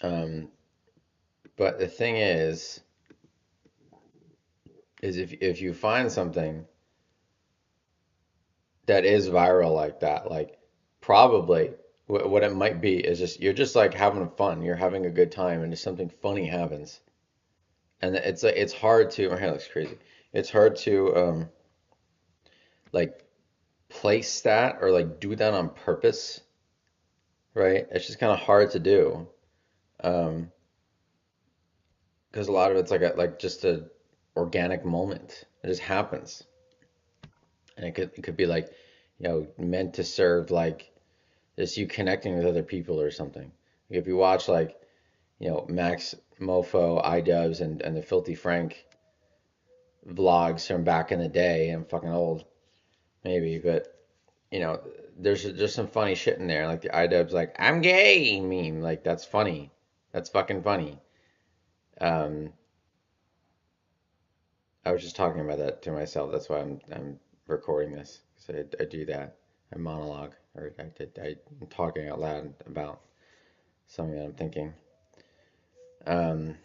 Um, but the thing is if you find something that is viral like that, like probably what it might be is just you're just like having fun, you're having a good time, and just something funny happens, and it's like it's hard to. My hair looks crazy. It's hard to like place that or like do that on purpose, right? It's just kind of hard to do. Um, because a lot of it's like like just a organic moment. It just happens, and it could be like, meant to serve like just you connecting with other people or something. Like if you watch like Max Mofo, iDubbbz, and the Filthy Frank vlogs from back in the day. I'm fucking old, maybe, but you know, there's just some funny shit in there. Like the iDubbbz like "I'm gay" meme. Like that's funny. That's fucking funny. Um, I was just talking about that to myself. That's why I'm recording this. So I do that. I monologue, or I'm talking out loud about something that I'm thinking. Um,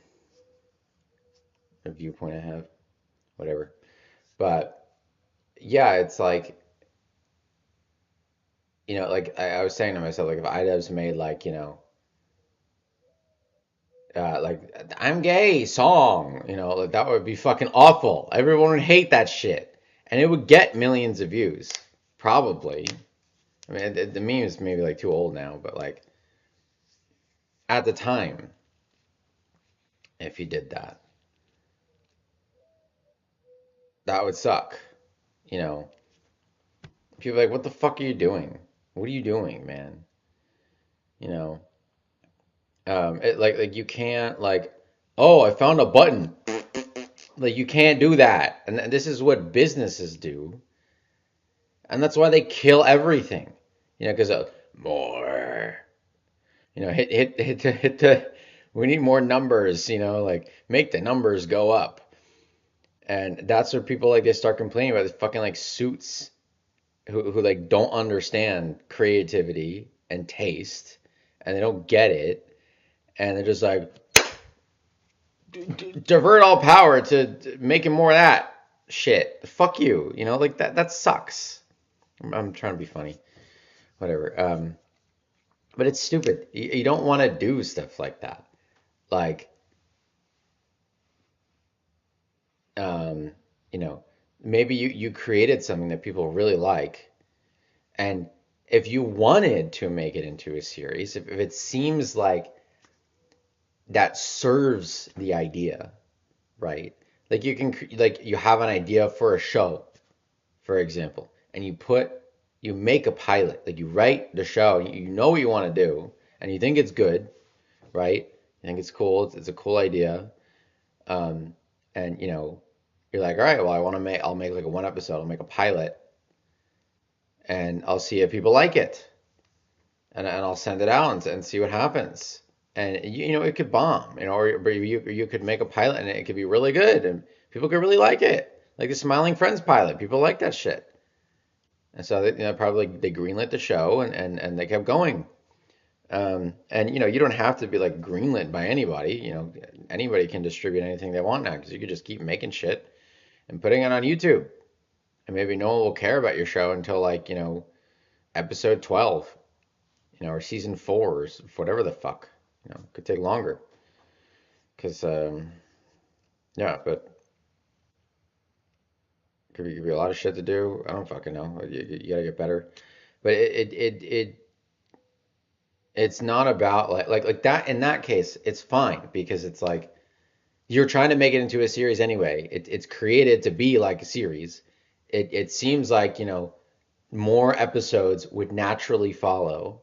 a viewpoint I have, whatever. But yeah, it's like, like I was saying to myself, like if iDubbbz made like, like "I'm gay" song, like that would be fucking awful. Everyone would hate that shit, and it would get millions of views, probably. I mean, the meme is maybe like too old now, but like at the time, if he did that, that would suck. You know, people are like, "What the fuck are you doing? What are you doing, man?" You know, like you can't like, "Oh, I found a button." Like you can't do that, and this is what businesses do, and that's why they kill everything. Because more. Hit the. We need more numbers. Like make the numbers go up, and that's where people like they start complaining about the fucking like suits who like don't understand creativity and taste, and they don't get it, and they're just like divert all power to making more of that shit. Fuck you. Like that sucks. I'm trying to be funny. Whatever. But it's stupid. You don't want to do stuff like that. Like, um, you know, maybe you created something that people really like, and if you wanted to make it into a series, if it seems like that serves the idea, right? Like like you have an idea for a show, for example, and you make a pilot, like you write the show, you know what you want to do, and you think it's good, right? You think it's cool, it's a cool idea, um, and you're like, all right, well, I'll make like a one episode, I'll make a pilot, and I'll see if people like it, and I'll send it out and see what happens. And it could bomb, or you could make a pilot and it could be really good, and people could really like it, like the Smiling Friends pilot. People like that shit. And so probably they greenlit the show and they kept going. And you don't have to be like greenlit by anybody. Anybody can distribute anything they want now because you could just keep making shit and putting it on YouTube. And maybe no one will care about your show until like, episode 12, or season 4 or whatever the fuck. It could take longer. Because, yeah, but could be a lot of shit to do. I don't fucking know. You gotta get better. But it's not about like that. In that case, it's fine because it's like you're trying to make it into a series anyway. It's created to be like a series. It seems like, more episodes would naturally follow.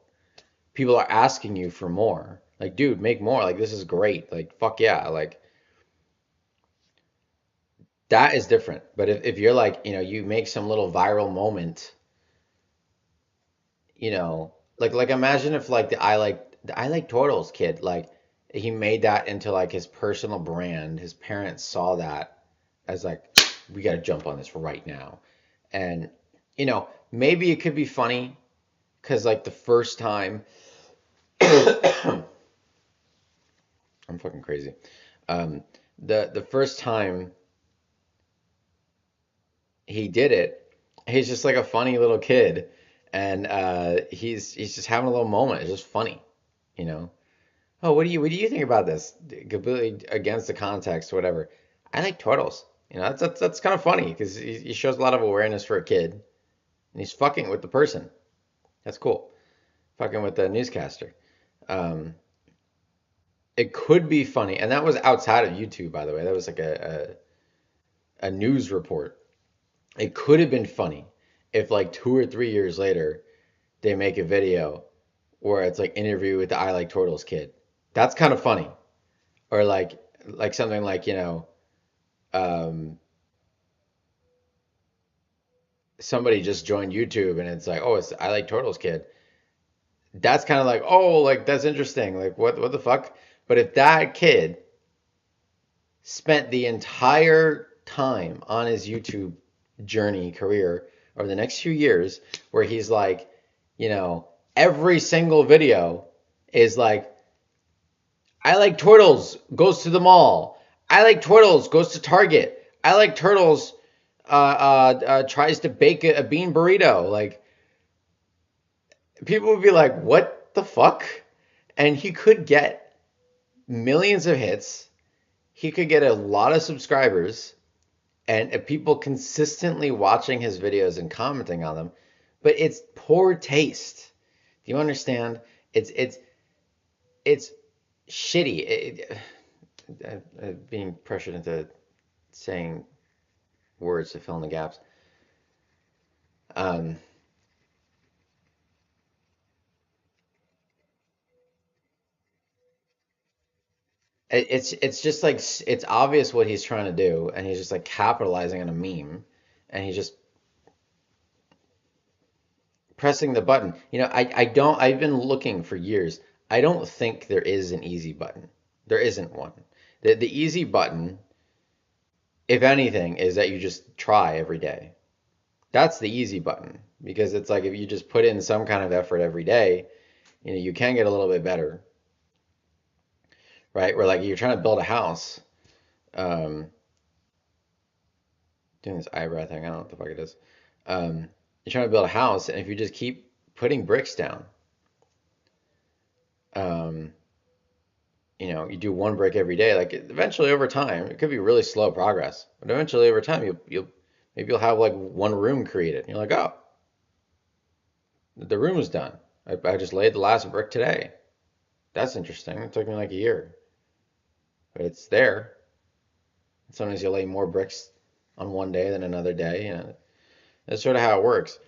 People are asking you for more. Like, dude, make more. Like, this is great. Like, fuck yeah. Like, that is different. But if you're like, you make some little viral moment, like imagine if like the I like Turtles kid, like he made that into like his personal brand. His parents saw that as like, we got to jump on this right now. And maybe it could be funny because like the first time I'm fucking crazy. Um, the first time he did it, he's just like a funny little kid, and he's just having a little moment. It's just funny, you know. Oh, what do you think about this? Completely against the context, whatever. I like turtles. You know, that's kind of funny because he shows a lot of awareness for a kid, and he's fucking with the person. That's cool. Fucking with the newscaster. Um, it could be funny, and that was outside of YouTube, by the way. That was like a news report. It could have been funny if like 2 or 3 years later they make a video where it's like interview with the I Like Turtles kid. That's kind of funny. Or like something like, um, somebody just joined YouTube and it's like, oh, it's I Like Turtles kid. That's kind of like, oh, like that's interesting. Like what the fuck? But if that kid spent the entire time on his YouTube journey career over the next few years where he's like, every single video is like, I like turtles goes to the mall. I like turtles goes to Target. I like turtles tries to bake a bean burrito. Like people would be like, what the fuck? And he could get millions of hits. He could get a lot of subscribers and people consistently watching his videos and commenting on them, but it's poor taste. Do you understand? It's shitty. Being pressured into saying words to fill in the gaps. Um, it's just like it's obvious what he's trying to do, and he's just like capitalizing on a meme, and he's just pressing the button. I've been looking for years. I don't think there is an easy button. There isn't one. The easy button, if anything, is that you just try every day. That's the easy button because it's like if you just put in some kind of effort every day, you can get a little bit better, right? Where like you're trying to build a house, um, doing this eyebrow thing. I don't know what the fuck it is. You're trying to build a house, and if you just keep putting bricks down, um, you do one brick every day. Like eventually, over time, it could be really slow progress, but eventually, over time, you'll have like one room created. And you're like, oh, the room is done. I just laid the last brick today. That's interesting. It took me like a year, but it's there. Sometimes you lay more bricks on one day than another day. That's sort of how it works,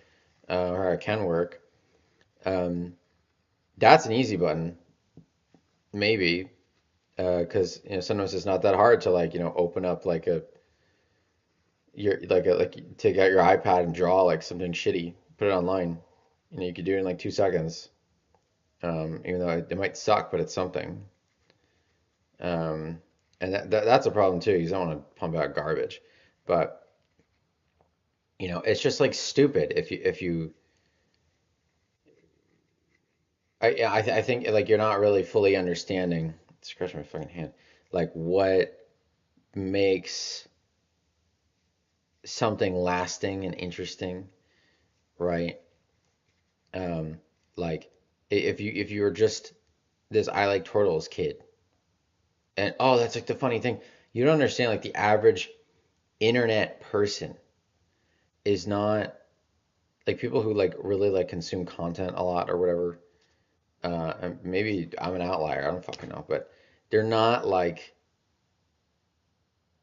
or how it can work. Um, that's an easy button, maybe, because sometimes it's not that hard to like open up like like take out your iPad and draw like something shitty, put it online. You could do it in like 2 seconds. Even though it might suck, but it's something. Um, and that's a problem too. You don't want to pump out garbage, but it's just like stupid if you yeah, I think like you're not really fully understanding. Scratch my fucking hand. Like what makes something lasting and interesting, right? Um, like if you were just this I like turtles kid, and oh, that's like the funny thing. You don't understand like the average internet person is not like people who like really like consume content a lot or whatever. And maybe I'm an outlier. I don't fucking know, but they're not like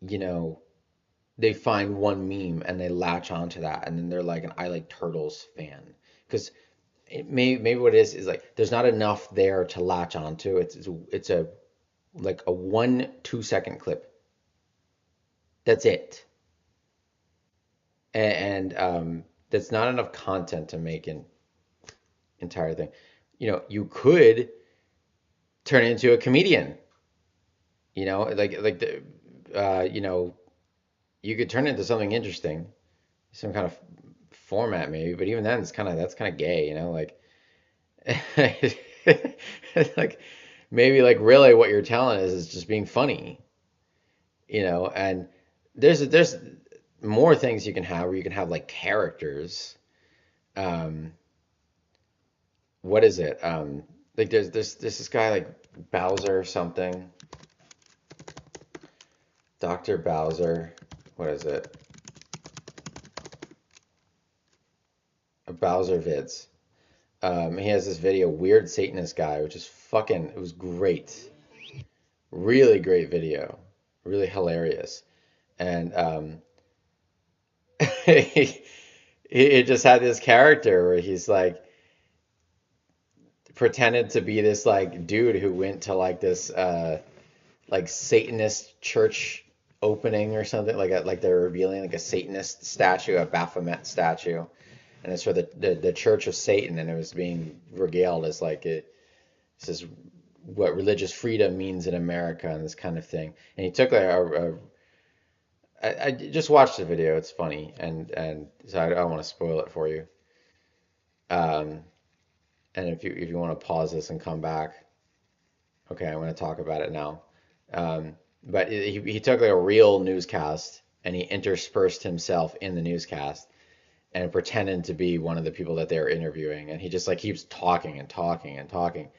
you know they find one meme and they latch onto that, and then they're like an I like turtles fan because maybe what it is like there's not enough there to latch onto. It's a like a 1 2 second clip. That's it, and that's not enough content to make an entire thing. You could turn into a comedian. Like the you could turn it into something interesting, some kind of format maybe. But even then, that's kind of gay. Like like maybe like really what you're telling is just being funny, and there's more things you can have where you can have like characters. Um, what is it? Like there's this guy like Bowser or something, Dr. Bowser. What is it? Bowser vids. He has this video, Weird Satanist Guy, which is fucking, it was great. Really great video. Really hilarious. And he just had this character where he's like pretended to be this like dude who went to like this like Satanist church opening or something like they're revealing like a Satanist statue, a Baphomet statue, and it's for the Church of Satan, and it was being regaled as like it says what religious freedom means in America and this kind of thing. And he took like I just watched the video. It's funny, and so I don't want to spoil it for you. Um, and if you want to pause this and come back, okay, I'm going to talk about it now. But he took like a real newscast and he interspersed himself in the newscast and pretended to be one of the people that they were interviewing, and he just like keeps talking and talking and talking.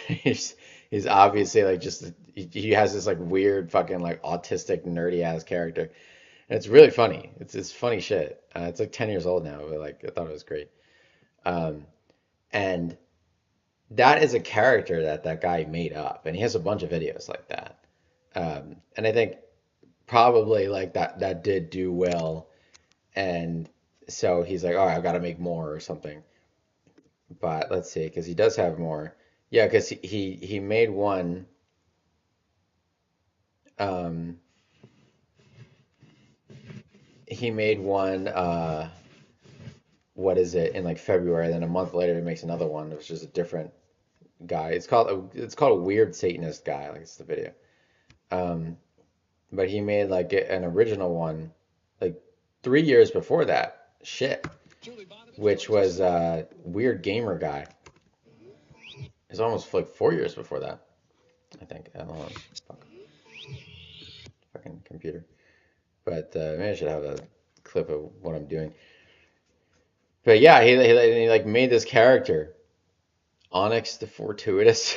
he's he's obviously like just he has this like weird fucking like autistic nerdy ass character, and it's really funny. It's funny shit. It's like 10 years old now, but like I thought it was great. Um, and that is a character that that guy made up, and he has a bunch of videos like that. And I think probably like that did do well, and so he's like, oh, I've got to make more or something. But let's see, because he does have more. Yeah, because he made one. Um, he made one. What is it in like February? Then a month later, he makes another one, which is a different guy. It's called a Weird Satanist Guy. Like it's the video. Um, but he made like an original one like 3 years before that. Shit, which was Weird Gamer Guy. It's almost like 4 years before that. I think. I don't know. Fuck, fucking computer. But maybe I should have a clip of what I'm doing. But yeah, he like made this character, Onyx the Fortuitous,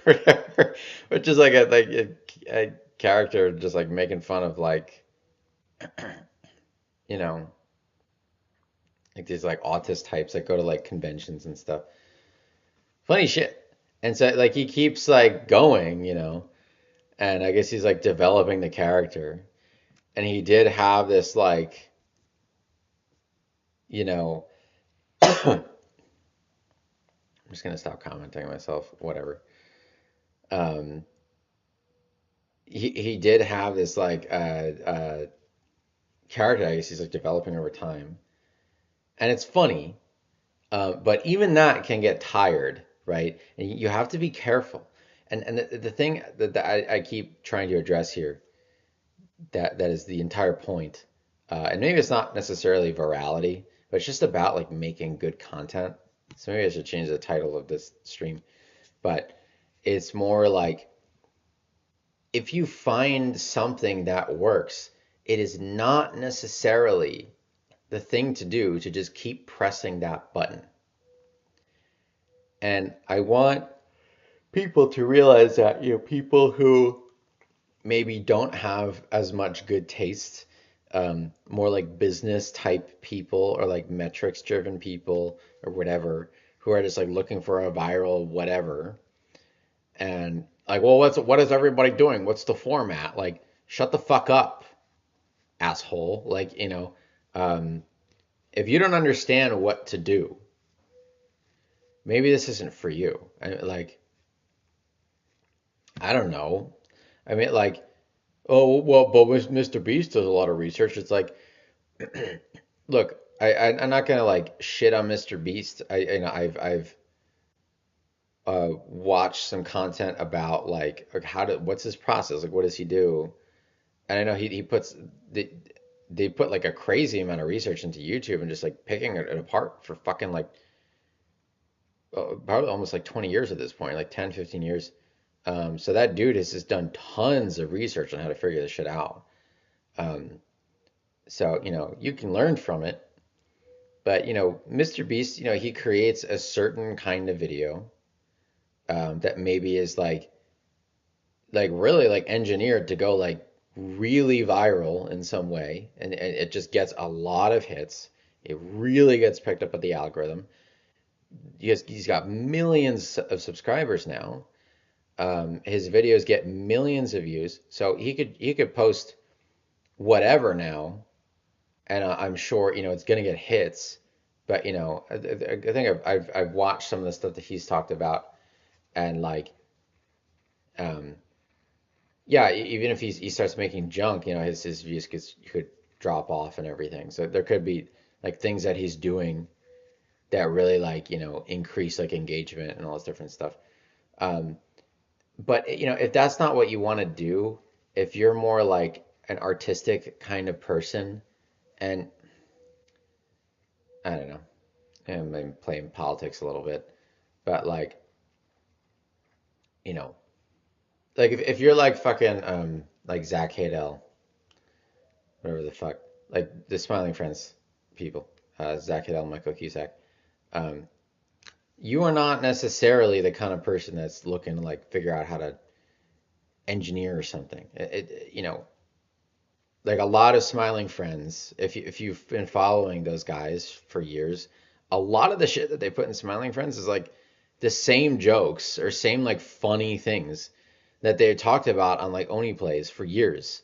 whatever, which is like a character just like making fun of like you know like these like autist types that go to like conventions and stuff. Funny shit. And so like he keeps like going, and I guess he's like developing the character. And he did have this like, you know, I'm just gonna stop commenting on myself, whatever. Um, he did have this like character, I guess he's like developing over time, and it's funny, but even that can get tired, right? And you have to be careful. And the thing that I keep trying to address here, that is the entire point, and maybe it's not necessarily virality, but it's just about like making good content. So maybe I should change the title of this stream, but it's more like if you find something that works, it is not necessarily the thing to do to just keep pressing that button. And I want people to realize that, people who maybe don't have as much good taste, more like business type people or like metrics driven people or whatever, who are just like looking for a viral whatever. And like, well, what is everybody doing? What's the format? Like, shut the fuck up, asshole. Like, um, if you don't understand what to do, maybe this isn't for you. Like, I don't know. I mean, like, oh well, but Mr. Beast does a lot of research. It's like, look, I'm not gonna like shit on Mr. Beast. I've watched some content about like what's his process, like what does he do, and I know he puts they put like a crazy amount of research into YouTube and just like picking it apart for fucking like probably almost like 20 years at this point, like 10, 15 years. So that dude has just done tons of research on how to figure this shit out. Um, so, you can learn from it, but, Mr. Beast, he creates a certain kind of video that maybe is like really like engineered to go like really viral in some way, and it just gets a lot of hits. It really gets picked up by the algorithm. He's got millions of subscribers now. His videos get millions of views, so he could post whatever now, and I'm sure it's gonna get hits. But I think I've watched some of the stuff that he's talked about, and like um, yeah, even if he starts making junk, his views could drop off and everything. So there could be like things that he's doing that really like increase like engagement and all this different stuff. Um, but if that's not what you want to do, if you're more like an artistic kind of person, and I don't know, I'm playing politics a little bit, but you know, like if you're like fucking like Zach Hadel, whatever the fuck, like the Smiling Friends people, Zach Hadel, Michael Cusack, um, you are not necessarily the kind of person that's looking to like figure out how to engineer or something. Like a lot of Smiling Friends, if you've been following those guys for years, a lot of the shit that they put in Smiling Friends is like the same jokes or same like funny things that they talked about on like Oni plays for years,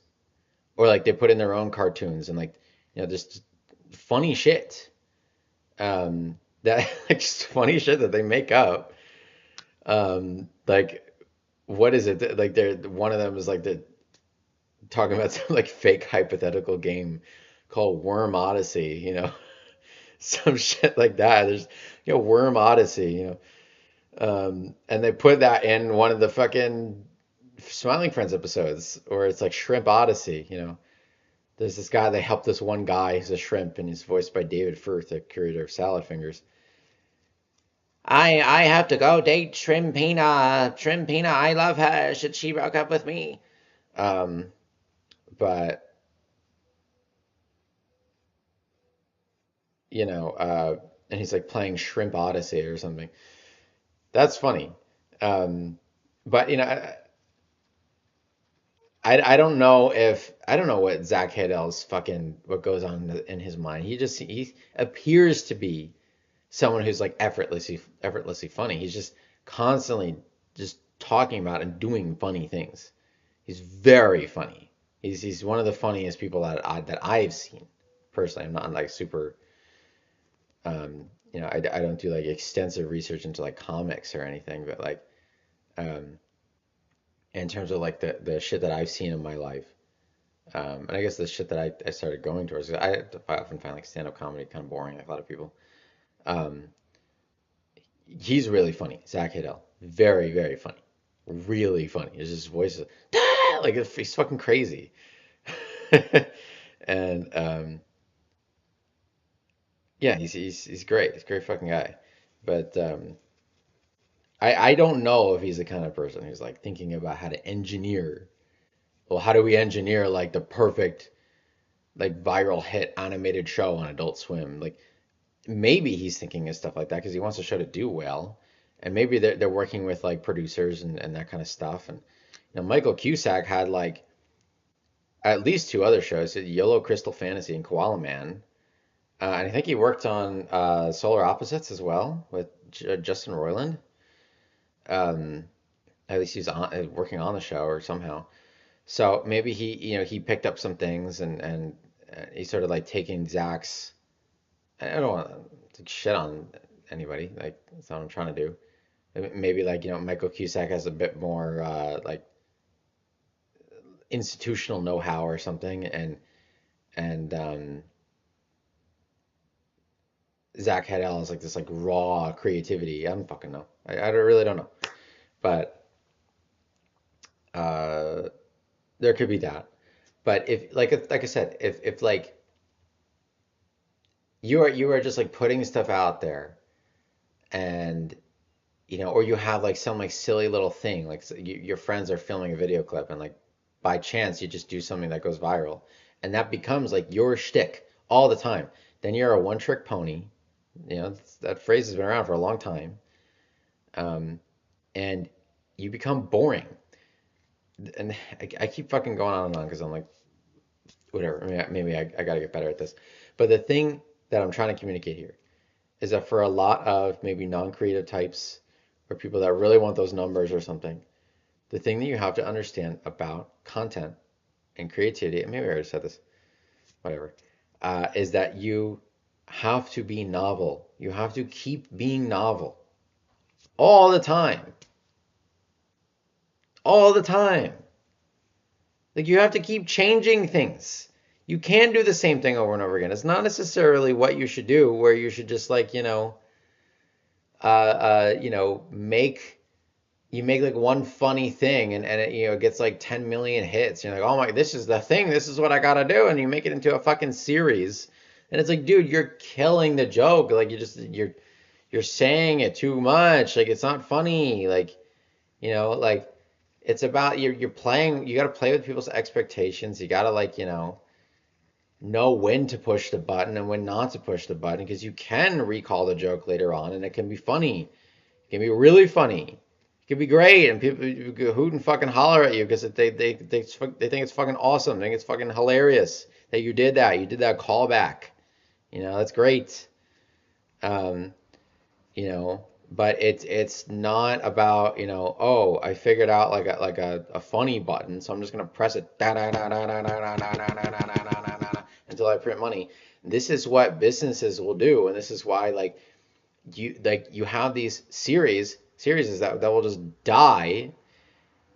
or like they put in their own cartoons and like just funny shit. That like just funny shit that they make up. Like what is it? Like they're one of them is like the talking about some like fake hypothetical game called Worm Odyssey, some shit like that. There's Worm Odyssey, and they put that in one of the fucking Smiling Friends episodes, or it's like Shrimp Odyssey. There's this guy, they help this one guy who's a shrimp, and he's voiced by David Firth, the curator of Salad Fingers. I have to go date Shrimpina. Shrimpina, I love her. She broke up with me. Um, but and he's like playing Shrimp Odyssey or something. That's funny. Um, but I don't know if I don't know what Zach Hadel's fucking what goes on in his mind. He appears to be someone who's like effortlessly funny. He's just constantly just talking about and doing funny things. He's very funny. He's one of the funniest people that I've seen personally. I'm not like super I don't do like extensive research into like comics or anything, but like um in terms of like the shit that I've seen in my life. And I guess the shit that I started going towards, I often find like stand-up comedy kind of boring, like a lot of people. Um, he's really funny, Zach Hidell. Very, very funny. Really funny. His voice is like he's fucking crazy. And yeah, he's great. He's a great fucking guy. But I don't know if he's the kind of person who's like thinking about how to engineer. Well, how do we engineer like the perfect like viral hit animated show on Adult Swim? Like maybe he's thinking of stuff like that because he wants the show to do well, and maybe they're working with like producers and that kind of stuff. And Michael Cusack had like at least two other shows, Yellow Crystal Fantasy and Koala Man, and I think he worked on Solar Opposites as well with Justin Roiland. Um, at least he's working on the show or somehow. So maybe he picked up some things and he's sort of like taking Zach's. I don't want to shit on anybody. Like that's not what I'm trying to do. Maybe like Michael Cusack has a bit more like institutional know-how or something, and Zach Hedell is like this like raw creativity. I don't fucking know. I really don't know, but uh, there could be that. But if I said, if like you are just like putting stuff out there, and or you have like some like silly little thing, like your friends are filming a video clip and like by chance you just do something that goes viral, and that becomes like your shtick all the time. Then you're a one-trick pony. That phrase has been around for a long time, um, and you become boring. And I keep fucking going on and on because I'm like, whatever. Maybe I got to get better at this. But the thing that I'm trying to communicate here is that for a lot of maybe non-creative types or people that really want those numbers or something, the thing that you have to understand about content and creativity, and maybe I already said this, whatever, is that you have to be novel. You have to keep being novel all the time. All the time. Like you have to keep changing things. You can do the same thing over and over again. It's not necessarily what you should do, where you should just like, make you make like one funny thing and it gets like 10 million hits. You're like, oh my, this is the thing. This is what I gotta do, and you make it into a fucking series. And it's like, dude, you're killing the joke. Like you're saying it too much. Like it's not funny. Like like it's about you're playing. You gotta play with people's expectations. You gotta like know when to push the button and when not to push the button because you can recall the joke later on and it can be funny. It can be really funny. It can be great and people hoot and fucking holler at you because they think it's fucking awesome. They think it's fucking hilarious that you did that. You did that callback. That's great. Um, but it's not about, oh, I figured out like a funny button, so I'm just gonna press it until I print money. This is what businesses will do, and this is why you have these series that will just die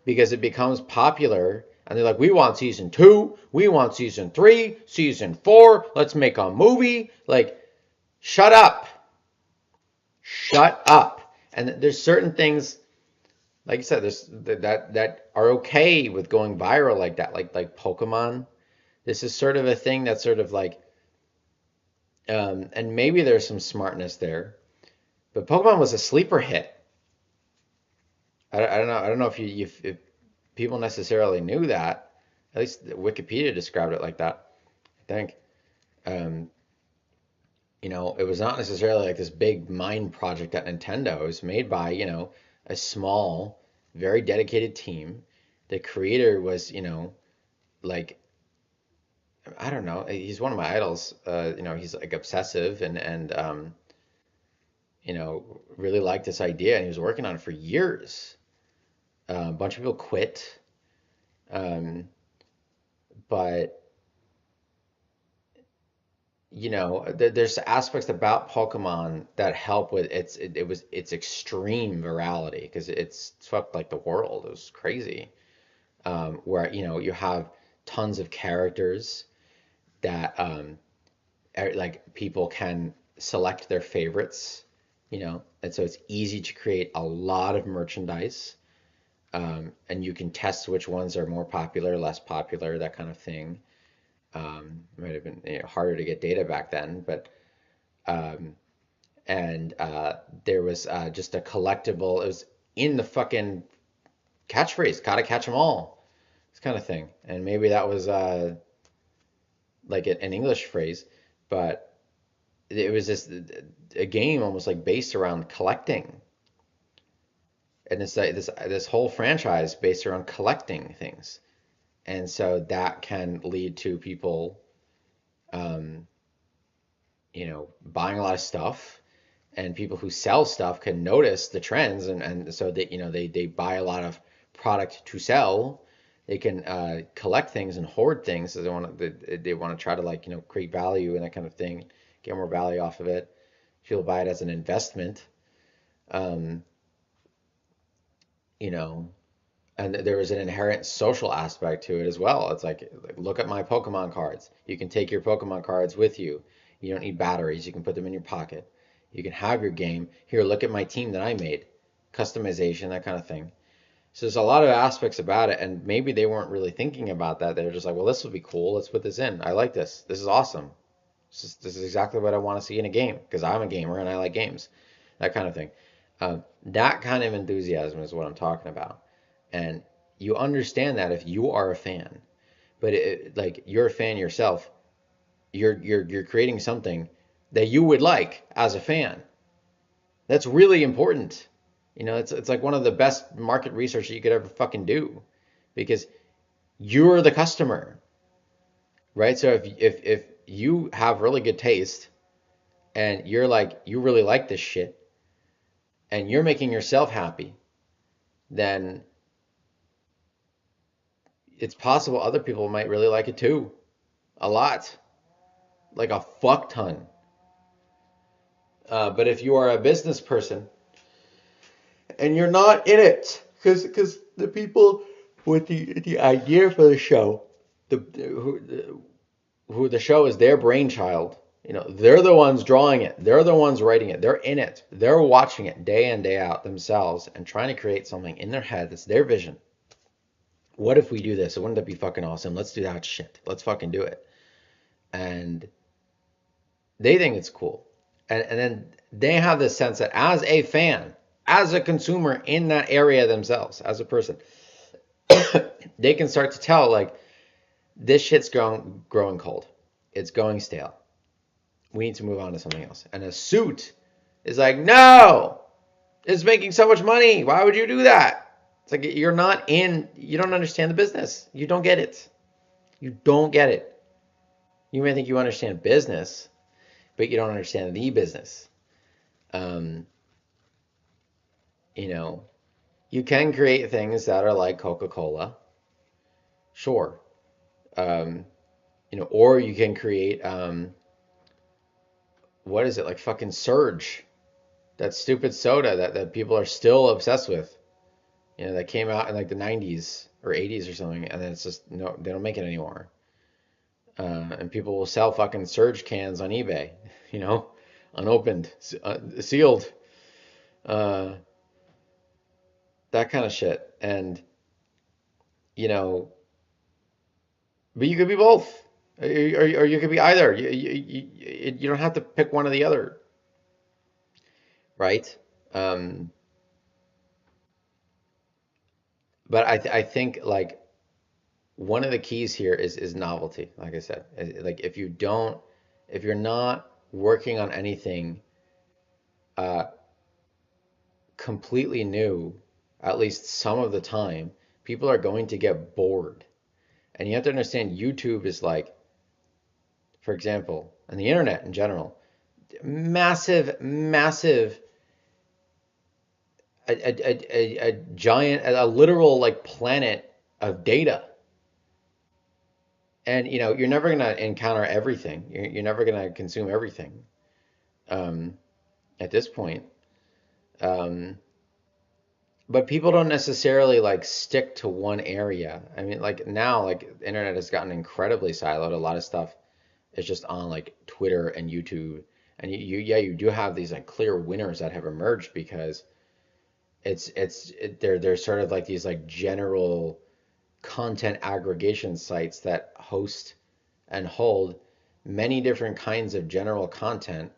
because it becomes popular and they're like, we want season 2, we want season 3, season 4, let's make a movie. Like, shut up. Shut up. And there's certain things, like you said, there's that are okay with going viral like that, like Pokemon. This is sort of a thing that's sort of like, and maybe there's some smartness there, but Pokemon was a sleeper hit. I don't know. I don't know if people necessarily knew that. At least Wikipedia described it like that. I think. Um, it was not necessarily like this big mind project at Nintendo. It was made by, a small, very dedicated team. The creator was, like I don't know. He's one of my idols. He's like obsessive and really liked this idea, and he was working on it for years. A bunch of people quit, um, but there's aspects about Pokemon that help with its extreme virality because it's swept like the world. It was crazy. Where you have tons of characters that like people can select their favorites, and so it's easy to create a lot of merchandise. And you can test which ones are more popular, less popular, that kind of thing. Might have been harder to get data back then, but um, and there was just a collectible. It was in the fucking catchphrase, "Gotta catch 'em all," this kind of thing. And maybe that was like an English phrase, but it was just a game almost like based around collecting, and it's like this whole franchise based around collecting things. And so that can lead to people, um, buying a lot of stuff, and people who sell stuff can notice the trends, and so that they buy a lot of product to sell. They can collect things and hoard things, so they want to try to like create value and that kind of thing, get more value off of it. People buy it as an investment, um, you know, and there is an inherent social aspect to it as well. It's like look at my Pokemon cards. You can take your Pokemon cards with you. You don't need batteries. You can put them in your pocket. You can have your game. Here, look at my team that I made. Customization, that kind of thing. So there's a lot of aspects about it, and maybe they weren't really thinking about that. They were just like, well, this would be cool. Let's put this in. I like this. This is awesome. This is exactly what I want to see in a game because I'm a gamer and I like games. That kind of thing. That kind of enthusiasm is what I'm talking about. And you understand that if you are a fan, but like you're a fan yourself, you're creating something that you would like as a fan. That's really important. It's like one of the best market research that you could ever fucking do because you're the customer, right? So if you have really good taste and you're like you really like this shit and you're making yourself happy, then it's possible other people might really like it too. A lot, like a fuck ton. But if you are a business person and you're not in it, because the people with the idea for the show, who the show is their brainchild, they're the ones drawing it, they're the ones writing it, they're in it, they're watching it day in day out themselves and trying to create something in their head that's their vision. What if we do this? Wouldn't that be fucking awesome? Let's do that shit. Let's fucking do it. And they think it's cool. And then they have this sense that as a fan, as a consumer in that area themselves, as a person, they can start to tell like this shit's growing cold. It's going stale. We need to move on to something else. And a suit is like, no, it's making so much money. Why would you do that? It's like you don't understand the business. You don't get it. You don't get it. You may think you understand business, but you don't understand the business. Um, you know, you can create things that are like Coca-Cola, sure. Um, or you can create what is it like fucking Surge, that stupid soda that people are still obsessed with. That came out in like the 90s or 80s or something, and then it's just no, they don't make it anymore. And people will sell fucking Surge cans on eBay, you know, unopened, sealed, uh, that kind of shit. And you know, but you could be both, or you could be either. You don't have to pick one or the other, right? Um, but I think like one of the keys here is novelty. Like I said, like if you're not working on anything uh, completely new, at least some of the time, people are going to get bored. And you have to understand YouTube is like, for example, and the internet in general, massive, massive, a giant, a literal like planet of data. And you're never gonna encounter everything. You're never gonna consume everything um, at this point. Um, but people don't necessarily like stick to one area. I mean, like now, like the internet has gotten incredibly siloed. A lot of stuff is just on like Twitter and YouTube. And yeah, you do have these like clear winners that have emerged because they're sort of like these like general content aggregation sites that host and hold many different kinds of general content,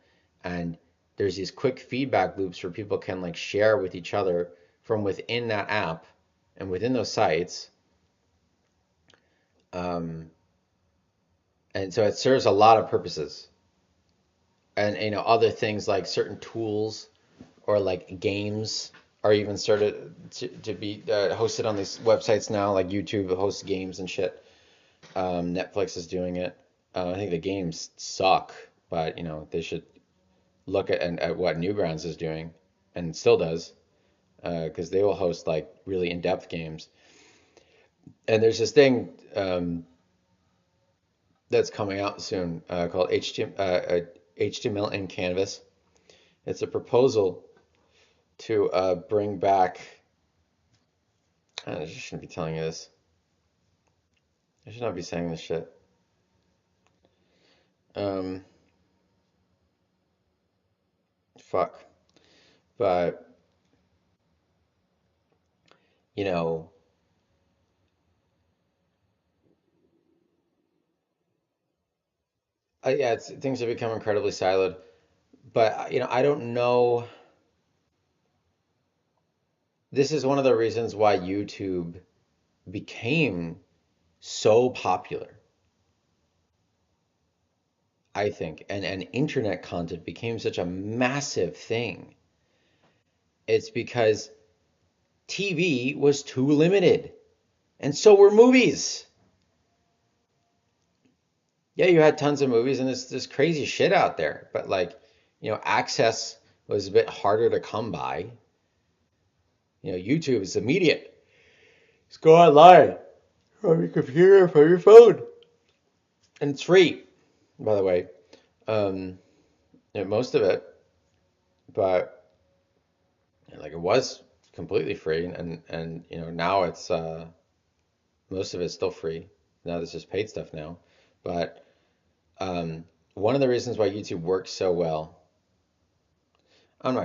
and there's these quick feedback loops where people can like share with each other from within that app and within those sites. um, and so it serves a lot of purposes, and other things like certain tools or like games are even started to be hosted on these websites now, like YouTube hosts games and shit. Netflix is doing it. I think the games suck, but they should look at what Newgrounds is doing and still does, because they will host like really in-depth games. And there's this thing that's coming out soon called HTML in Canvas. It's a proposal to bring back. I just shouldn't be telling you this. I should not be saying this shit. Um, fuck. But you know, yeah, things have become incredibly siloed. But I don't know. this is one of the reasons why YouTube became so popular, I think, and internet content became such a massive thing. It's because TV was too limited, and so were movies. Yeah, you had tons of movies and this crazy shit out there, but like, access was a bit harder to come by. YouTube is immediate. Just go online from your computer, from your phone, and it's free, by the way. Um, most of it, but like it was completely free, and now it's most of it's still free. Now there's just paid stuff now, but one of the reasons why YouTube works so well. I'm not